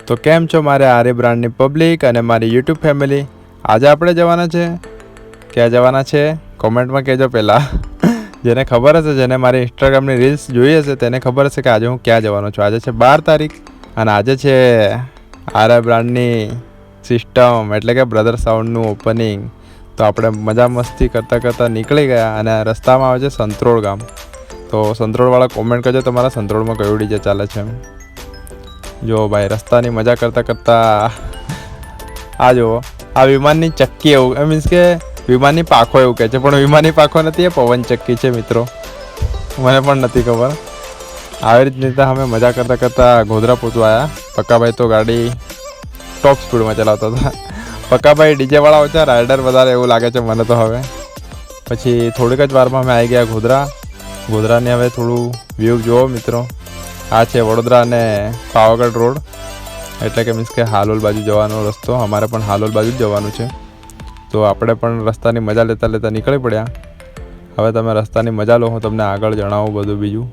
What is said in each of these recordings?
તો કેમ છો મારે આરે બ્રાન્ડની પબ્લિક અને મારી યુટ્યુબ ફેમિલી. આજે આપણે જવાના છે, ક્યાં જવાના છે કોમેન્ટમાં કહેજો. પહેલાં જેને ખબર હશે, જેને મારી ઇન્સ્ટાગ્રામની રીલ્સ જોઈ હશે તેને ખબર હશે કે આજે હું ક્યાં જવાનો છું. આજે છે 12 તારીખ અને આજે છે આરે બ્રાન્ડની સિસ્ટમ એટલે કે બ્રધર સાઉન્ડનું ઓપનિંગ. તો આપણે મજા મસ્તી કરતાં કરતાં નીકળી ગયા અને રસ્તામાં આવે છે સંત્રોળ ગામ. તો સંત્રોળવાળા કોમેન્ટ કરજો તમારા સંત્રોળમાં કયું ડીજે ચાલે છે એમ. જો ભાઈ રસ્તાની મજા કરતાં કરતાં આ જુઓ, આ વિમાનની ચક્કી એવું મીન્સ કે વિમાનની પાંખો એવું કહે છે, પણ વિમાનની પાંખો નથી, એ પવન ચક્કી છે મિત્રો. મને પણ નથી ખબર. આવી રીતે અમે મજા કરતાં કરતાં ગોધરા પહોંચવા આવ્યા. પક્કાભાઈ તો ગાડી ટોપ સ્પીડમાં ચલાવતા હતા. પક્કાભાઈ ડીજેવાળા ઓછા, રાઇડર વધારે એવું લાગે છે મને તો. હવે પછી થોડીક જ વારમાં અમે આવી ગયા ગોધરા. ગોધરાની હવે થોડું વ્યૂ જુઓ મિત્રો. આ છે વડોદરા અને પાવાગઢ રોડ, એટલે કે મીન્સ કે હાલોલ બાજુ જવાનો રસ્તો. અમારે પણ હાલોલ બાજુ જ જવાનું છે. તો આપણે પણ રસ્તાની મજા લેતા લેતા નીકળી પડ્યા. હવે તમે રસ્તાની મજા લો, હું તમને આગળ જણાવું બધું બીજું.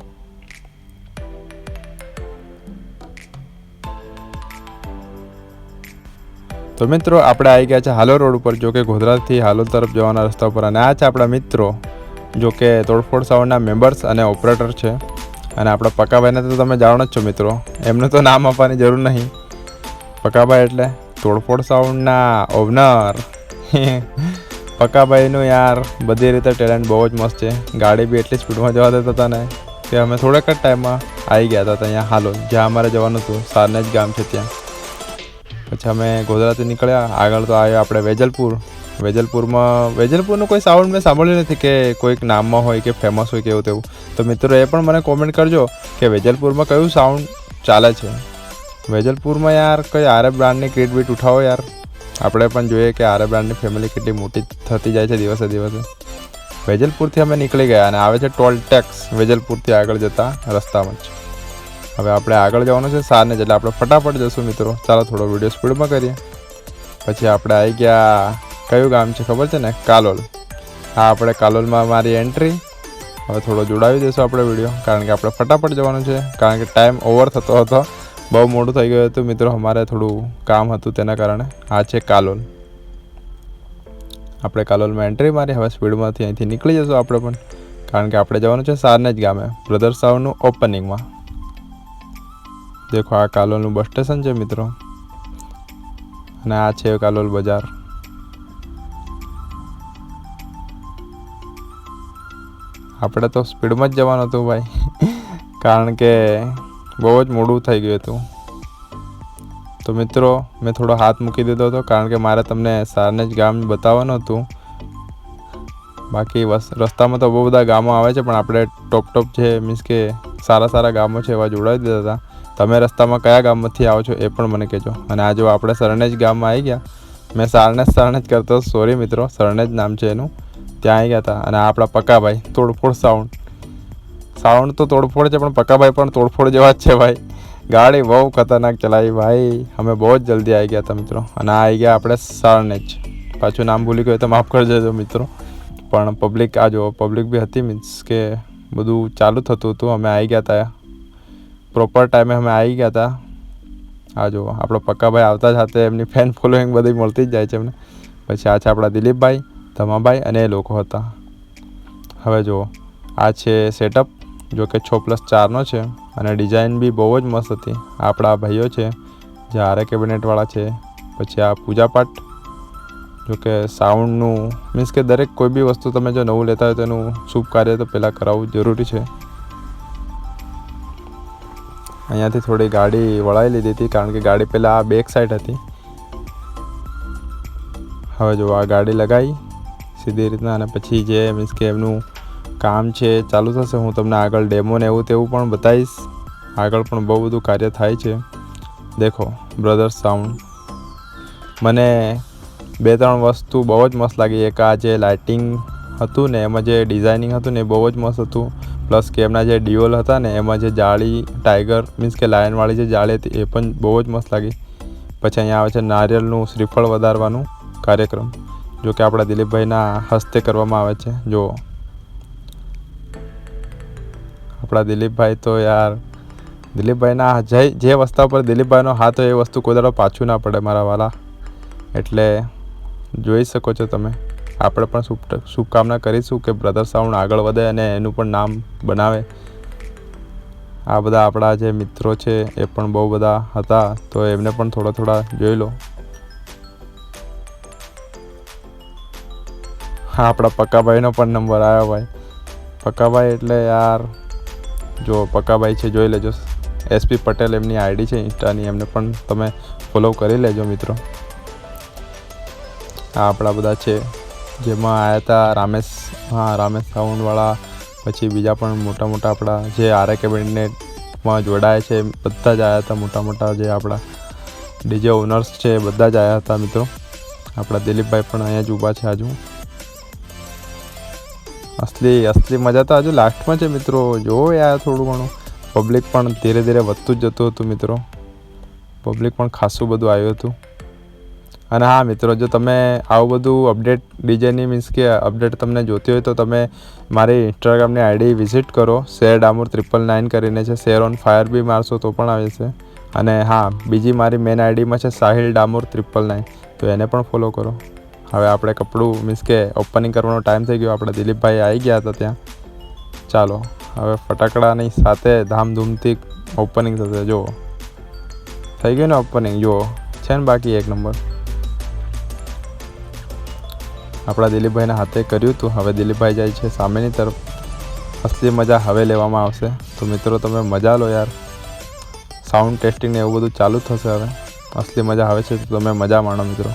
તો મિત્રો આપણે આવી ગયા છે હાલોલ રોડ ઉપર, જો કે ગોધરાથી હાલોલ તરફ જવાના રસ્તા ઉપર. અને આ છે આપણા મિત્રો, જો કે તોડફોડ સાઉન્ડના મેમ્બર્સ અને ઓપરેટર છે. અને આપણા પક્કાભાઈને તો તમે જાણો જ છો મિત્રો, એમનું તો નામ આપવાની જરૂર નહીં. પક્કાભાઈ એટલે તોડફોડ સાઉન્ડના ઓનર. પક્કાભાઈનું યાર બધી રીતે ટેલેન્ટ બહુ જ મસ્ત છે. ગાડી બી એટલી સ્પીડમાં જવા દેતા હતા ને કે અમે થોડાક જ ટાઈમમાં આવી ગયા હતા અહીંયા હાલોલ, જ્યાં અમારે જવાનું હતું. સારનેજ ગામ છે ત્યાં. પછી અમે ગોધરાથી નીકળ્યા. આગળ તો આવ્યો આપણે વેજલપુર. વેજલપુરનું કોઈ સાઉન્ડ મેં સાંભળ્યું નથી કે કોઈક નામમાં હોય કે ફેમસ હોય કે એવું તેવું. તો મિત્રો એ પણ મને કોમેન્ટ કરજો કે વેજલપુરમાં કયું સાઉન્ડ ચાલે છે. વેજલપુરમાં યાર કઈ આરે બ્રાન્ડની ક્રીટ બીટ ઉઠાવો યાર. આપણે પણ જોઈએ કે આરે બ્રાન્ડની ફેમિલી કેટલી મોટી થતી જાય છે દિવસે દિવસે. વેજલપુરથી અમે નીકળી ગયા અને આવે છે ટોલ ટેક્સ વેજલપુરથી આગળ જતા રસ્તામાં જ. હવે આપણે આગળ જવાનું છે સારનેજ, એટલે આપણે ફટાફટ જશું મિત્રો. ચાલો થોડો વિડીયો સ્પીડમાં કરીએ. પછી આપણે આવી ગયા, કયું ગામ છે ખબર છે ને? કાલોલ. હા, આપણે કાલોલમાં મારી એન્ટ્રી. હવે થોડો જોડાવી દઈશું આપણે વિડીયો, કારણ કે આપણે ફટાફટ જવાનું છે, કારણ કે ટાઈમ ઓવર થતો હતો. બહુ મોડું થઈ ગયું હતું મિત્રો, અમારે થોડું કામ હતું તેના કારણે. આ છે કાલોલ. આપણે કાલોલમાં એન્ટ્રી મારી. હવે સ્પીડમાંથી અહીંથી નીકળી જશું આપણે પણ, કારણ કે આપણે જવાનું છે સારનેજ ગામે બ્રધર સાઉન્ડનું ઓપનિંગમાં. દેખો આ કાલોલનું બસ સ્ટેશન છે મિત્રો, અને આ છે કાલોલ બજાર. આપણે તો સ્પીડમાં જ જવાનું હતું ભાઈ, કારણ કે બહુ જ મોડું થઈ ગયું હતું. તો મિત્રો મેં થોડો હાથ મૂકી દીધો હતો, કારણ કે મારે તમને સારનેજ ગામ બતાવવાનું હતું. બાકી રસ્તામાં તો બહુ બધા ગામો આવે છે, પણ આપણે ટોપ છે મીન્સ કે સારા ગામો છે એવા જોડાવી દીધા હતા. તમે રસ્તામાં કયા ગામમાંથી આવો છો એ પણ મને કહેજો. અને આ જો આપણે સરનેજ ગામમાં આવી ગયા. મેં સારનેજ કરતો, સોરી મિત્રો, સરનેજ નામ છે એનું. ત્યાં આવી ગયા હતા. અને આપણા પક્કાભાઈ તોડફોડ સાઉન્ડ તો તોડફોડ છે, પણ પક્કાભાઈ પણ તોડફોડ જેવા જ છે ભાઈ. ગાડી બહુ ખતરનાક ચલાવી ભાઈ. અમે બહુ જ જલ્દી આવી ગયા હતા મિત્રો. અને આ આવી ગયા આપણે સારનેજ. પાછું નામ ભૂલી ગયો તો માફ કરજો મિત્રો. પણ પબ્લિક આ જો પબ્લિક બી હતી, મીન્સ કે બધું ચાલુ થતું હતું. અમે આવી ગયા હતા પ્રોપર ટાઈમે, અમે આવી ગયા હતા. આ જો આપણો પક્કાભાઈ આવતા જ હાથે એમની ફેન ફોલોઈંગ બધી મળતી જ જાય છે એમને. પછી આ છે આપણા દિલીપભાઈ, ધમાભાઈ અને એ લોકો હતા. હવે જુઓ આ છે સેટઅપ, જો કે 6+4નો છે અને ડિઝાઇન બી બહુ જ મસ્ત હતી. આપણા ભાઈઓ છે જે આરે કેબિનેટવાળા છે. પછી આ પૂજાપાઠ, જો કે સાઉન્ડનું મીન્સ કે દરેક કોઈ બી વસ્તુ તમે જો નવું લેતા હોય તો એનું શુભ કાર્ય તો પહેલાં કરાવવું જરૂરી છે. અહીંયાથી થોડી ગાડી વળાવી લીધી હતી, કારણ કે ગાડી પહેલાં આ બેક સાઈડ હતી. હવે જો આ ગાડી લગાવી સીધી રીતના, અને પછી જે મીન્સ કે એમનું કામ છે ચાલુ થશે. હું તમને આગળ ડેમો ને એવું તેવું પણ બતાવીશ. આગળ પણ બહુ બધું કાર્ય થાય છે. દેખો બ્રધર સાઉન્ડ. મને 2-3 વસ્તુ બહુ જ મસ્ત લાગી. એક આ જે લાઇટિંગ હતું ને એમાં જે ડિઝાઇનિંગ હતું ને એ બહુ જ મસ્ત હતું. પ્લસ કે એમના જે ડિયોલ હતા ને એમાં જે જાળી ટાઈગર મીન્સ કે લાયનવાળી જે જાળી હતી એ પણ બહુ જ મસ્ત લાગી. પછી અહીંયા આવે છે નારિયેળનું શ્રીફળ વધારવાનું કાર્યક્રમ, જો કે આપણા દિલીપભાઈના હસ્તે કરવામાં આવે છે. જો આપણા દિલીપભાઈ તો યાર દિલીપભાઈના જે વસ્તુ પર દિલીપભાઈનો હાથ હોય એ વસ્તુ કોઈ દાડો પાછું ના પડે મારા વાલા. એટલે જોઈ શકો છો તમે. આપણે પણ શુભકામના કરીશું કે બ્રધર સાઉન્ડ આગળ વધે અને એનું પણ નામ બનાવે. આ બધા આપણા જે મિત્રો છે એ પણ બહુ બધા હતા, તો એમને પણ થોડા જોઈ લો. હા, આપણા પક્કાભાઈનો પણ નંબર આવ્યો ભાઈ. પક્કાભાઈ એટલે યાર જો પક્કાભાઈ છે, જોઈ લેજો. SP પટેલ એમની આઈડી છે ઇન્સ્ટાની, એમને પણ તમે ફોલો કરી લેજો મિત્રો. આ આપણા બધા છે જેમાં આવ્યા હતા રામેશ સાઉન્ડવાળા, પછી બીજા પણ મોટા આપણા જે RA કેબિનેટમાં જોડાયા છે બધા જ આવ્યા હતા. મોટા જે આપણા DJ ઓનર્સ છે બધા જ આવ્યા હતા મિત્રો. આપણા દિલીપભાઈ પણ અહીંયા જ ઊભા છે. હજુ અસલી મજા તો હજુ લાસ્ટમાં છે મિત્રો. જો યાર થોડું ઘણું પબ્લિક પણ ધીરે વધતું જ જતું હતું મિત્રો. પબ્લિક પણ ખાસું બધું આવ્યું હતું. અને હા મિત્રો, જો તમે આવું બધું અપડેટ ડીજેની મીન્સ કે અપડેટ તમને જોતી હોય તો તમે મારી ઇન્સ્ટાગ્રામની આઈડી વિઝિટ કરો. શેર ડામોર 999 કરીને છે. શેર ઓન ફાયર બી મારશો તો પણ આવે છે. અને હા, બીજી મારી મેન આઈડીમાં છે સાહિલ ડામોર 999, તો એને પણ ફોલો કરો. હવે આપણે કપડું મીન્સ કે ઓપનિંગ કરવાનો ટાઈમ થઈ ગયો. આપણે દિલીપભાઈ આવી ગયા હતા ત્યાં. ચાલો હવે ફટાકડાની સાથે ધામધૂમથી ઓપનિંગ થશે. જુઓ થઈ ગયું ને ઓપનિંગ. જુઓ છે ને બાકી એક નંબર. આપણા દિલીપભાઈના હાથે કર્યું હતું. હવે દિલીપભાઈ જાય છે સામેની તરફ. અસલી મજા હવે લેવામાં આવશે. તો મિત્રો તમે મજા લો યાર. સાઉન્ડ ટેસ્ટિંગ ને એવું બધું ચાલુ થશે હવે. અસલી મજા આવે છે તો તમે મજા માણો મિત્રો.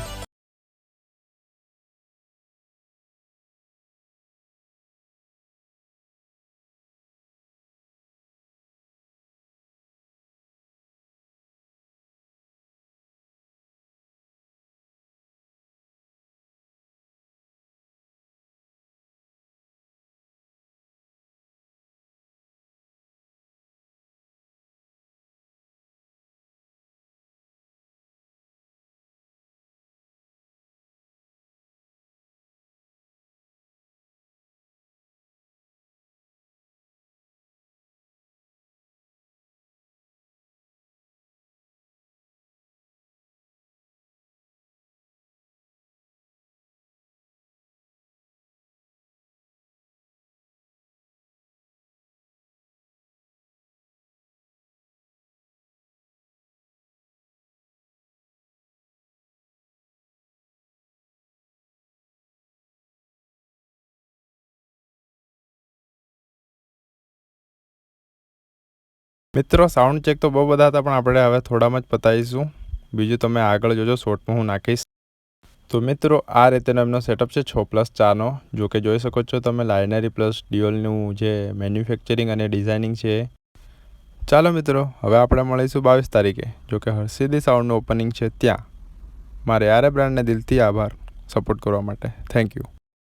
મિત્રો સાઉન્ડ ચેક તો બહુ બધા હતા, પણ આપણે હવે થોડામાં જ પતાવીશું. બીજું તમે આગળ જોજો, શોર્ટમાં હું નાખીશ. તો મિત્રો આ રીતેનો એમનો સેટઅપ છે 6+4નો. જો કે જોઈ શકો છો તમે લાઇનરી પ્લસ ડ્યુઅલનું જે મેન્યુફેક્ચરિંગ અને ડિઝાઇનિંગ છે. ચાલો મિત્રો, હવે આપણે મળીશું 22 તારીખે. જો કે હર્ષિદી સાઉન્ડનું ઓપનિંગ છે ત્યાં. મારે RA બ્રાન્ડને દિલથી આભાર સપોર્ટ કરવા માટે. Thank you.